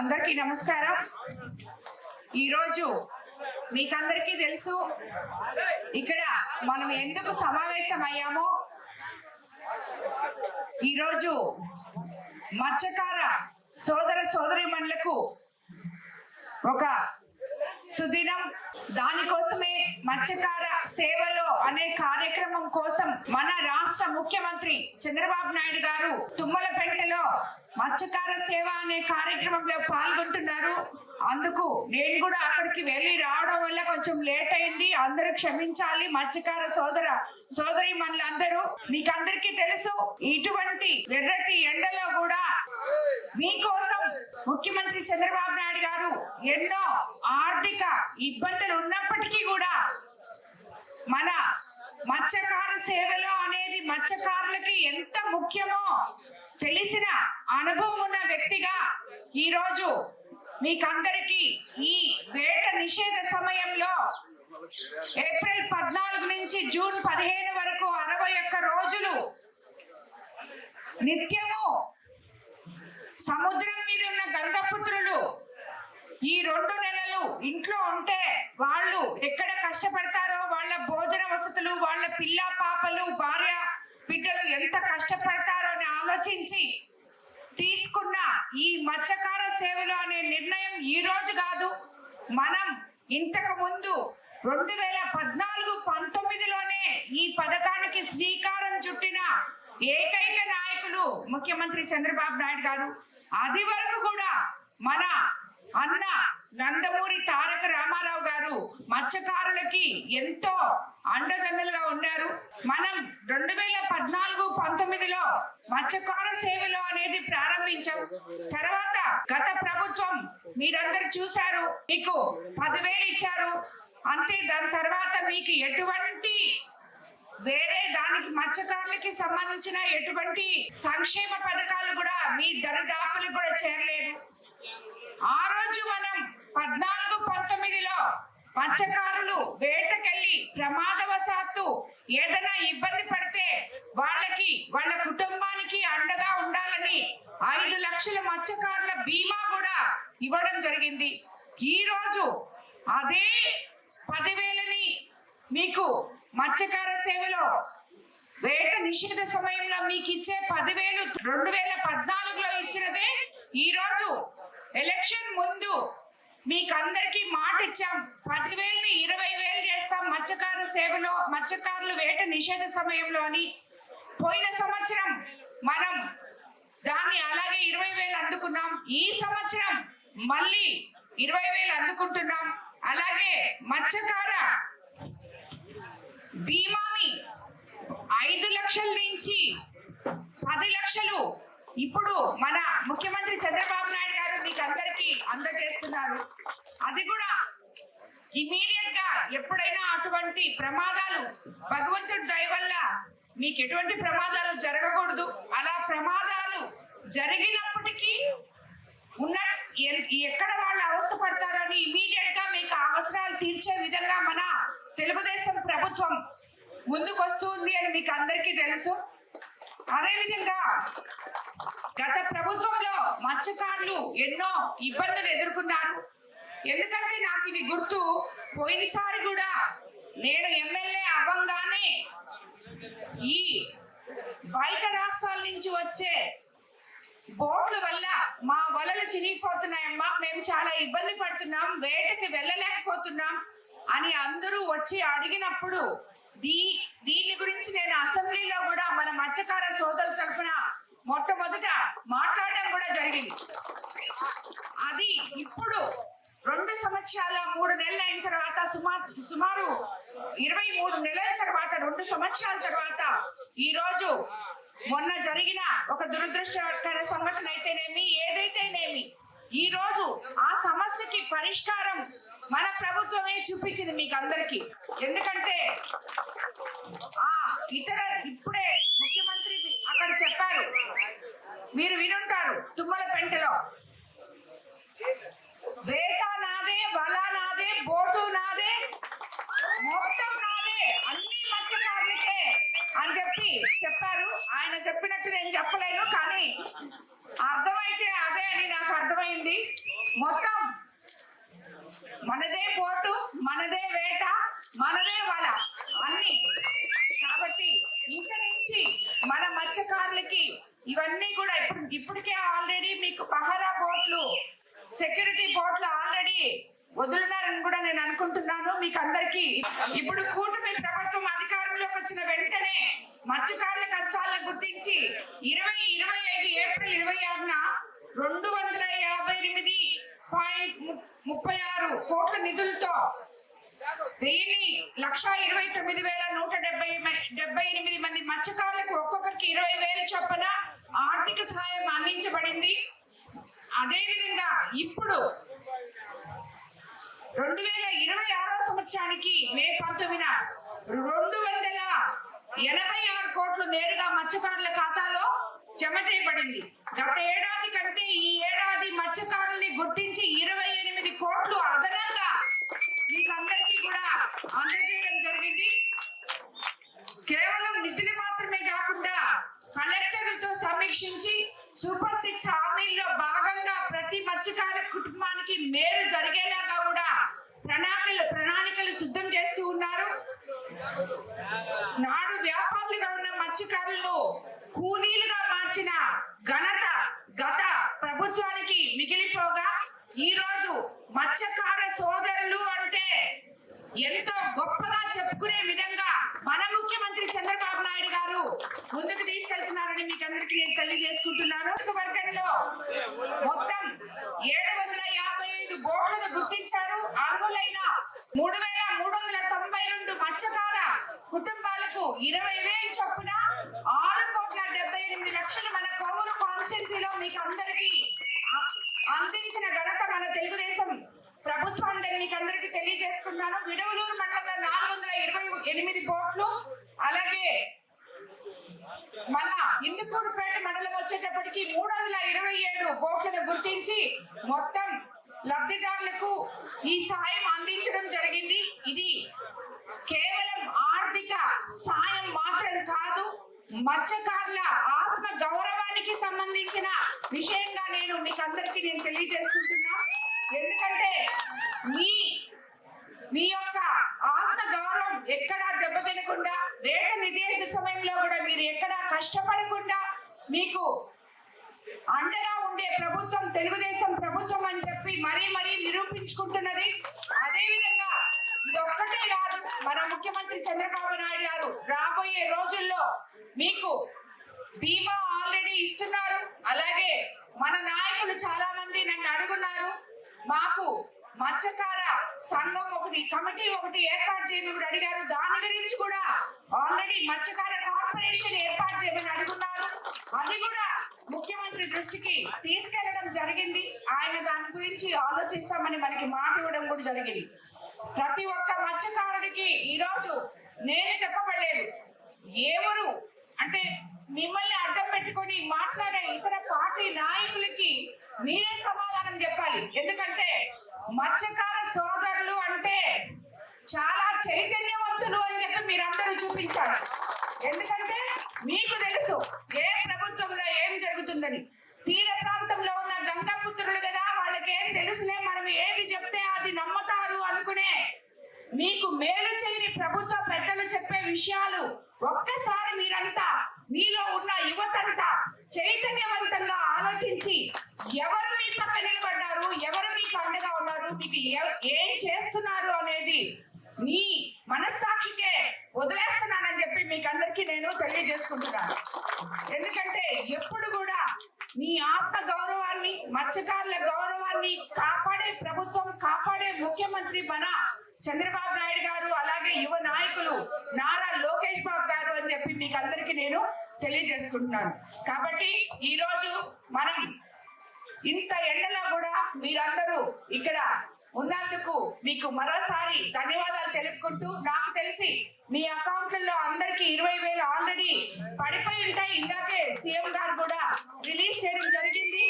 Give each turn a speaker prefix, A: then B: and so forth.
A: అందరికీ నమస్కారం. ఈరోజు మీకందరికీ తెలుసు ఇక్కడ మనం ఎందుకు సమావేశం అయ్యామో. ఈరోజు మత్స్యకార సోదర సోదరీమణులకు ఒక సుదినం. దానికోసమే మత్స్యకార సేవలో అనే కార్యక్రమం కోసం మన రాష్ట్ర ముఖ్యమంత్రి చంద్రబాబు నాయుడు గారు తుమ్మలపేటలో మత్స్యకార సేవ అనే కార్యక్రమంలో పాల్గొంటున్నారు. అందుకు నేను కూడా అక్కడికి వెళ్ళి రావడం వల్ల కొంచెం లేట్ అయింది. అందరూ క్షమించాలి. మత్స్యకార సోదరీమణులందరూ, మీకందరికీ తెలుసు ఇటువంటి ఎర్రటి ఎండలో కూడా మీకోసం ముఖ్యమంత్రి చంద్రబాబు నాయుడు గారు ఎన్నో ఆర్థిక ఇబ్బందులు ఉన్నప్పటికీ కూడా మన మత్స్యకార సేవలో అనేది మత్స్యకారులకి ఎంత ముఖ్యమో తెలిసిన అనుభవం ఉన్న వ్యక్తిగా ఈరోజు మీకందరికీ ఈ వేట నిషేధ సమయంలో ఏప్రిల్ 14 నుంచి జూన్ 15 వరకు 61 రోజులు నిత్యము సముద్రం మీద ఉన్న గంగపుత్రులు ఈ 2 నెలలు ఇంట్లో ఉంటే వాళ్ళు ఎక్కడ కష్టపడతారో, వాళ్ళ భోజన వసతులు, వాళ్ళ పిల్ల పాపలు, భార్య బిడ్డలు ఎంత కష్టపడతారో అని ఆలోచించి తీసుకున్న ఈ మత్స్యకార సేవలు అనే నిర్ణయం ఈ రోజు కాదు. మనం ఇంతకు ముందు 2014-19లోనే ఈ పథకానికి శ్రీకారం చుట్టిన ఏకైక నాయకులు ముఖ్యమంత్రి చంద్రబాబు నాయుడు గారు. అది వరకు కూడా మన అన్న నందమూరి తారక రామారావు గారు మత్స్యకారులకి ఎంతో అండదండలుగా ఉన్నారు. మనం 2014-19లో మత్స్యకార సేవలు అనేది ప్రారంభించాం. తర్వాత గత ప్రభుత్వం మీరందరూ చూశారు, మీకు 10,000 ఇచ్చారు అంతే. దాని తర్వాత మీకు ఎటువంటి వేరే దానికి మత్స్యకారులకి సంబంధించిన ఎటువంటి సంక్షేమ పథకాలు కూడా మీ దరిదాపులకు కూడా చేరలేదు. ఆ రోజు మనం 14-19లో మత్స్యకారులు వేటకెళ్ళి ప్రమాదవశాత్తు ఏదైనా ఇబ్బంది పడితే వాళ్ళకి, వాళ్ళ కుటుంబానికి అండగా ఉండాలని 5 లక్షల మత్స్యకారుల బీమా కూడా ఇవ్వడం జరిగింది. ఈ రోజు అదే 10,000ని మీకు మత్స్యకార సేవలో వేట నిషేధ సమయంలో మీకు ఇచ్చే 10,000 2014లో ఇచ్చినదే. ఈ రోజు ఎలక్షన్ ముందు మీకందరికీ మాట ఇచ్చాం, 10,000ని 20,000 చేస్తాం మత్స్యకార సేవలో, మత్స్యకారులు వేట నిషేధ సమయంలో అని. పోయిన సంవత్సరం మనం దాన్ని అలాగే 20,000 అందుకున్నాం. ఈ సంవత్సరం మళ్ళీ 20,000 అందుకుంటున్నాం. అలాగే మత్స్యకార బీమాని 5 లక్షల నుంచి 10 లక్షలు ఇప్పుడు మన ముఖ్యమంత్రి చంద్రబాబు నాయుడు గారు మీకు అందరికీ అందజేస్తున్నారు. అది కూడా ఇమీడియట్ గా ఎప్పుడైనా అటువంటి ప్రమాదాలు, భగవంతుడి దయ వల్ల మీకు ఎటువంటి ప్రమాదాలు జరగకూడదు. అలా ప్రమాదాలు జరిగినప్పటికీ ఎక్కడ వాళ్ళు అవస్థ పడతారో అని ఇమీడియట్ గా మీకు అవసరాలు తీర్చే విధంగా మన తెలుగుదేశం ప్రభుత్వం ముందుకొస్తుంది అని మీకు అందరికీ తెలుసు. అదేవిధంగా గత ప్రభుత్వంలో మత్స్యకారులు ఎన్నో ఇబ్బందులు ఎదుర్కొన్నారు. ఎందుకంటే నాకు ఇది గుర్తు, పోయినసారి కూడా నేను ఎమ్మెల్యే అవ్వంగానే ఈ బయట రాష్ట్రాల నుంచి వచ్చే బోట్ల వల్ల మా వలలు చినిగిపోతున్నాయమ్మా, మేము చాలా ఇబ్బంది పడుతున్నాం, వేటకి వెళ్ళలేకపోతున్నాం అని అందరూ వచ్చి అడిగినప్పుడు దీని గురించి నేను అసెంబ్లీలో కూడా మన మత్స్యకార సోదరుల తరఫున మొట్టమొదట మాట్లాడడం కూడా జరిగింది. అది ఇప్పుడు 2 సంవత్సరాల 3 నెలలు అయిన తర్వాత, సుమారు 23 నెలల తర్వాత, 2 సంవత్సరాల తర్వాత ఈ రోజు మొన్న జరిగిన ఒక దురదృష్టకర సంఘటన అయితేనేమి, ఏదైతేనేమి, ఈ రోజు ఆ సమస్యకి పరిష్కారం మన ప్రభుత్వమే చూపించింది మీకు అందరికీ. ఎందుకంటే ఇప్పుడే ముఖ్యమంత్రి అక్కడ చెప్పారు, మీరు వినుంటారు, తుమ్మలపెంటలో వేట నాదే, వల నాదే, బోటు నాదే, మొత్తం నాదే, అన్ని మత్స్యకారులకే అని చెప్పారు. ఆయన చెప్పినట్టు నేను చెప్పలేను, కానీ అర్థమైతే అదే అని నాకు అర్థమైంది. మొత్తం మనదే పోటు, మనదే వేట, మనదే వల అన్ని. కాబట్టి ఇంక నుంచి మన మత్స్యకారులకి ఇవన్నీ కూడా ఇప్పటికే ఆల్రెడీ మీకు పహరా బోట్లు, సెక్యూరిటీ బోట్లు ఆల్రెడీ వదులున్నారని కూడా నేను అనుకుంటున్నాను. మీకు అందరికీ ఇప్పుడు కూటమి ప్రభుత్వం అధికారంలోకి వచ్చిన వెంటనే మత్స్యకారుల కష్టాలను గుర్తించి 2025 ఏప్రిల్ 26న 258.36 కోట్ల నిధులతో 1,29,178 మంది మత్స్యకారులకు ఒక్కొక్కరికి 20,000 చొప్పున ఆర్థిక సహాయం అందించబడింది. అదేవిధంగా ఇప్పుడు 2026 సంవత్సరానికి మే 19న 286 కోట్లు నేరుగా మత్స్యకారుల ఖాతాలో జమ చేయబడింది. గత ఏడాది కంటే ఈ ఏడాది మత్స్యకారుల్ని గుర్తించి 28 కోట్లు అదనంగా మీకు అందరికీ కూడా అందజేయడం జరిగింది. కేవలం నిధులు మాత్రమే కాకుండా కలెక్టర్లతో సమీక్షించి సూపర్ 6 హామీల్లో భాగంగా ప్రతి మత్స్యకార కుటుంబానికి మేలు జరిగేలాగా కూడా ప్రణాళికలు సిద్ధం చేస్తూ ఉన్నారు. నాడు వ్యాపారులుగా ఉన్న మత్స్యకారులను కూలీలుగా మార్చిన ఘనత గత ప్రభుత్వానికి మిగిలిపోగా ఈ రోజు మత్స్యకార సోదరులు అంటే ఎంతో గొప్పగా చెప్పుకునే విధంగా మన ముఖ్యమంత్రి చంద్రబాబు నాయుడు గారు ముందుకు తీసుకెళ్తున్నారని మీకు అందరికీ నేను తెలియజేసుకుంటున్నాను. వర్గంలో మొత్తం 755 బోట్లను గుర్తించారు. అర్హులైన 3,392 మత్స్యకార కుటుంబాలకు 20,000 చొప్పున 6,78,00,000 మన కొవ్వూరు కాన్స్టిట్యున్సీలో మీకు అందరికీ అందించిన ఘనత మన తెలుగుదేశం ప్రభుత్వాన్ని మీకు అందరికీ తెలియజేసుకున్నాను. విడవలూరు మండలంలో 428 బోట్లు, అలాగే మన ఇందుకూరుపేట మండలం వచ్చేటప్పటికి 327 బోట్లను గుర్తించి మొత్తం లబ్ధిదారులకు ఈ సాయం అందించడం జరిగింది. ఇది కేవలం ఆర్థిక సాయం మాత్రం కాదు, మత్స్యకారుల ఆత్మ గౌరవానికి సంబంధించిన విషయంగా నేను మీకు అందరికీ నేను తెలియజేసుకుంటున్నా. ఎందుకంటే మీ యొక్క ఆత్మ గౌరవం ఎక్కడా దెబ్బతినకుండా, రేటు నిర్దేశ సమయంలో కూడా మీరు ఎక్కడా కష్టపడకుండా మీకు అండగా ఉండే ప్రభుత్వం తెలుగుదేశం ప్రభుత్వం అని చెప్పి మరీ నిరూపించుకుంటున్నది. అదే విధంగా ఇదొక్కటే కాదు, మన ముఖ్యమంత్రి చంద్రబాబు నాయుడు గారు రాబోయే రోజుల్లో మీకు బీమా ఆల్రెడీ ఇస్తున్నారు. అలాగే మన నాయకులు చాలా మంది నన్ను అడుగున్నారు, మాకు మత్స్యకార సంఘం కమిటీ ఒకటి ఏర్పాటు చేయమని అడిగారు. దాని గురించి కూడా ఆల్రెడీ మత్స్యకార కార్పొరేషన్ ఏర్పాటు చేయమని అడుగున్నారు. అది కూడా ముఖ్యమంత్రి దృష్టికి తీసుకెళ్లడం జరిగింది. ఆయన దాని గురించి ఆలోచిస్తామని మనకి మాట ఇవ్వడం కూడా జరిగింది. ప్రతి ఒక్క మత్స్యకారుడికి ఈరోజు నేను చెప్పబడలేదు, ఎవరు అంటే మిమ్మల్ని అడ్డం పెట్టుకొని మాట్లాడే ఇతర పార్టీ నాయకులకి మీరే సమాధానం చెప్పాలి. ఎందుకంటే మత్స్యకార సోదరులు అంటే చాలా చైతన్యవంతులు అని చెప్పి మీరందరూ చూపించాలి. ఎందుకంటే మీకు తెలుసు ఏ ప్రభుత్వంలో ఏం జరుగుతుందని. తీర ప్రాంతంలో ఉన్న గంగాపుత్రులు కదా, వాళ్ళకి ఏం తెలుసులే, మనం ఏది చెప్తే అది నమ్మతారు అనుకునే మీకు మేలు చేయని ప్రభుత్వ పెద్దలు చెప్పే విషయాలు ఒక్కసారి మీరంతా మీలో ఉన్న యువతంతా చైతన్యవంతంగా ఆలోచించి ఎవరు మీ పక్క నిలబడ్డారు, ఎవరు మీకు అండగా ఉన్నారు, మీకు ఏం చేస్తున్నారు అనేది మీ మనస్సాక్షికే వదిలేస్తున్నానని చెప్పి మీకు అందరికీ నేను తెలియజేసుకుంటున్నాను. ఎందుకంటే ఎప్పుడు కూడా మీ ఆత్మ గౌరవాన్ని, మత్స్యకారుల గౌరవాన్ని కాపాడే ప్రభుత్వం, కాపాడే ముఖ్యమంత్రి మన చంద్రబాబు నాయుడు గారు, అలాగే యువ నాయకులు నారా లోకేష్ బాబు గారు అని చెప్పి మీకు అందరికీ నేను తెలియజేసుకుంటున్నాను. కాబట్టి ఈ రోజు మనం ఇంత ఎండలో కూడా మీరందరూ ఇక్కడ ఉన్నందుకు మీకు మరోసారి ధన్యవాదాలు తెలుపుకుంటూ, నాకు తెలిసి మీ అకౌంట్లలో అందరికి 20,000 ఆల్రెడీ పడిపోయి ఉంటాయి. ఇందాకే సీఎం గారు కూడా రిలీజ్ చేయడం జరిగింది.